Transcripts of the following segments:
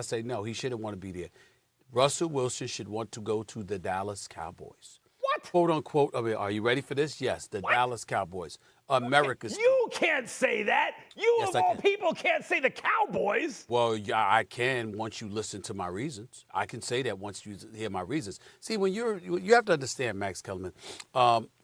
I say no, he shouldn't want to be there. Russell Wilson should want to go to the Dallas Cowboys. What? Quote unquote. I mean, are you ready for this? Yes, the Dallas Cowboys. America's team. You can't say that. You, Yes, of I all can. people, can't say the Cowboys. Well, yeah, I can once you listen to my reasons. I can say that once you hear my reasons. See, when you have to understand, Max Kellerman.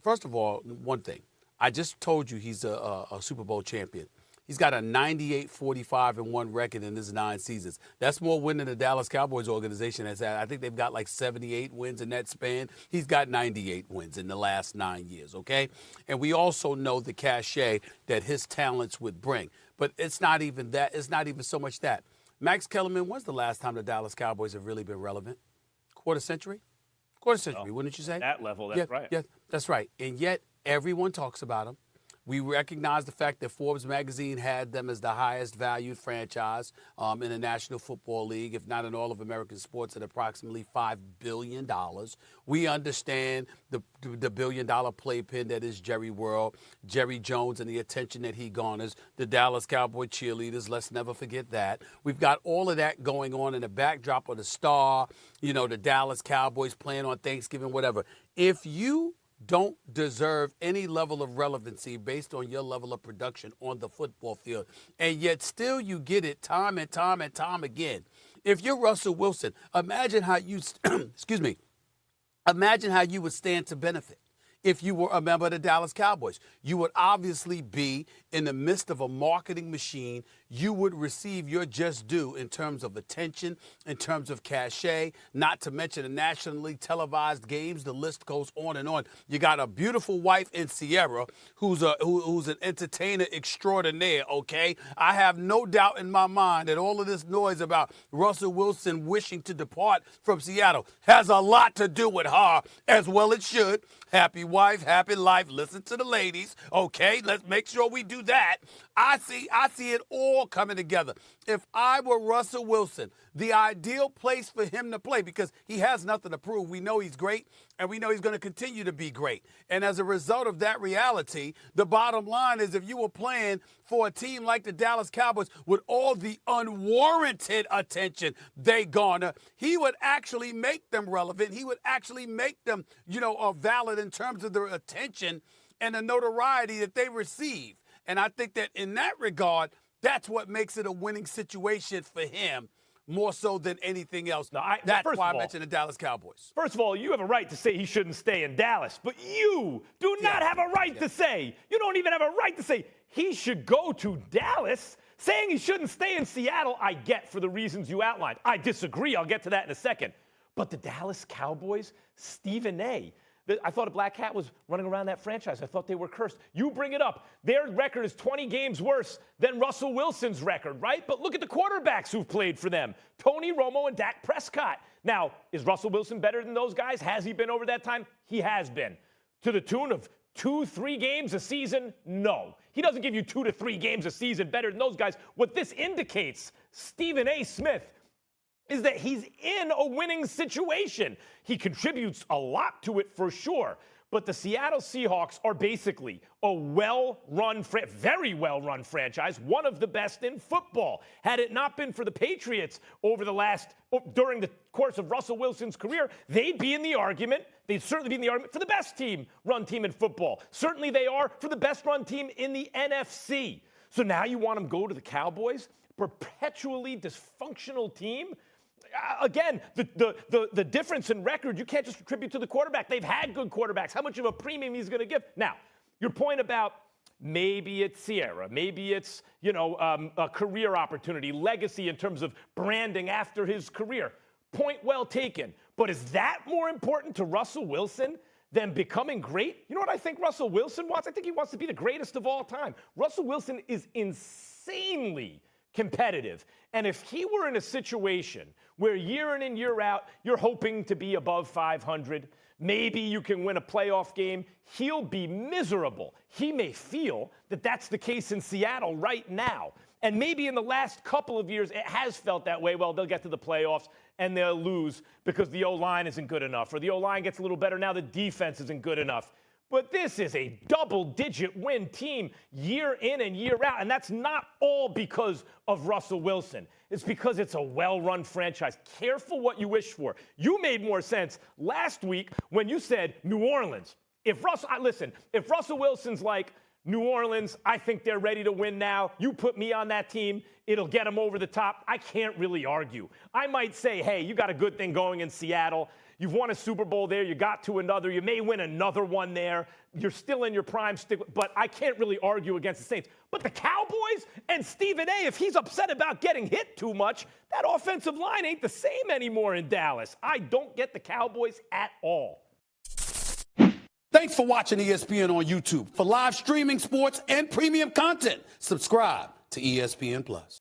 First of all, one thing. I just told you he's a Super Bowl champion. He's got a 98-45-1 record in his 9 seasons. That's more win than the Dallas Cowboys organization has had. I think they've got like 78 wins in that span. He's got 98 wins in the last 9 years, okay? And we also know the cachet that his talents would bring. But it's not even that. It's not even so much that. Max Kellerman, when's the last time the Dallas Cowboys have really been relevant? Quarter century? Quarter century, wouldn't you say? At that level, that's right. Yeah, that's right. And yet everyone talks about him. We recognize the fact that Forbes magazine had them as the highest valued franchise in the National Football League, if not in all of American sports, at approximately $5 billion. We understand the billion-dollar playpen that is Jerry World, Jerry Jones, and the attention that he garners, the Dallas Cowboy cheerleaders, let's never forget that. We've got all of that going on in the backdrop of the star, the Dallas Cowboys playing on Thanksgiving, whatever. If you don't deserve any level of relevancy based on your level of production on the football field, and yet still you get it time and time and time again. If you're Russell Wilson, imagine how you, imagine how you would stand to benefit. If you were a member of the Dallas Cowboys, you would obviously be in the midst of a marketing machine. You would receive your just due in terms of attention, in terms of cachet, not to mention the nationally televised games. The list goes on and on. You got a beautiful wife in Sierra who's an entertainer extraordinaire, okay? I have no doubt in my mind that all of this noise about Russell Wilson wishing to depart from Seattle has a lot to do with her, as well it should. Happy wife, happy life. Listen to the ladies, okay? Let's make sure we do that. I see it all coming together. If I were Russell Wilson, the ideal place for him to play, because he has nothing to prove. We know he's great, and we know he's going to continue to be great. And as a result of that reality, the bottom line is if you were playing for a team like the Dallas Cowboys with all the unwarranted attention they garner, he would actually make them relevant. He would actually make them, valid in terms of their attention and the notoriety that they receive. And I think that in that regard, that's what makes it a winning situation for him more so than anything else. That's why I mentioned the Dallas Cowboys. First of all, you have a right to say he shouldn't stay in Dallas, but you do not have a right to say, you don't even have a right to say he should go to Dallas. Saying he shouldn't stay in Seattle, I get for the reasons you outlined. I disagree. I'll get to that in a second. But the Dallas Cowboys, Stephen A., I thought a black cat was running around that franchise. I thought they were cursed. You bring it up. Their record is 20 games worse than Russell Wilson's record, right? But look at the quarterbacks who've played for them. Tony Romo and Dak Prescott. Now, is Russell Wilson better than those guys? Has he been over that time? He has been. To the tune of 2-3 games a season? No. He doesn't give you 2 to 3 games a season better than those guys. What this indicates, Stephen A. Smith, is that he's in a winning situation. He contributes a lot to it for sure. But the Seattle Seahawks are basically a well-run, very well-run franchise, one of the best in football. Had it not been for the Patriots during the course of Russell Wilson's career, they'd be in the argument. They'd certainly be in the argument for the best run team in football. Certainly they are for the best run team in the NFC. So now you want them to go to the Cowboys, perpetually dysfunctional team? Again, the difference in record, you can't just attribute to the quarterback. They've had good quarterbacks. How much of a premium he's going to give? Now, your point about maybe it's Sierra, maybe it's, a career opportunity, legacy in terms of branding after his career. Point well taken. But is that more important to Russell Wilson than becoming great? You know what I think Russell Wilson wants? I think he wants to be the greatest of all time. Russell Wilson is insanely competitive. And if he were in a situation where year in and year out, you're hoping to be above 500, maybe you can win a playoff game, he'll be miserable. He may feel that that's the case in Seattle right now. And maybe in the last couple of years, it has felt that way. Well, they'll get to the playoffs and they'll lose because the O-line isn't good enough, or the O-line gets a little better now, the defense isn't good enough. But this is a double-digit win team year in and year out, and that's not all because of Russell Wilson. It's because it's a well-run franchise. Careful what you wish for. You made more sense last week when you said New Orleans. If Russell Wilson's like, New Orleans, I think they're ready to win now. You put me on that team, it'll get them over the top. I can't really argue. I might say, hey, you got a good thing going in Seattle. You've won a Super Bowl there. You got to another. You may win another one there. You're still in your prime, but I can't really argue against the Saints. But the Cowboys and Stephen A., if he's upset about getting hit too much, that offensive line ain't the same anymore in Dallas. I don't get the Cowboys at all. Thanks for watching ESPN on YouTube. For live streaming, sports, and premium content, subscribe to ESPN+.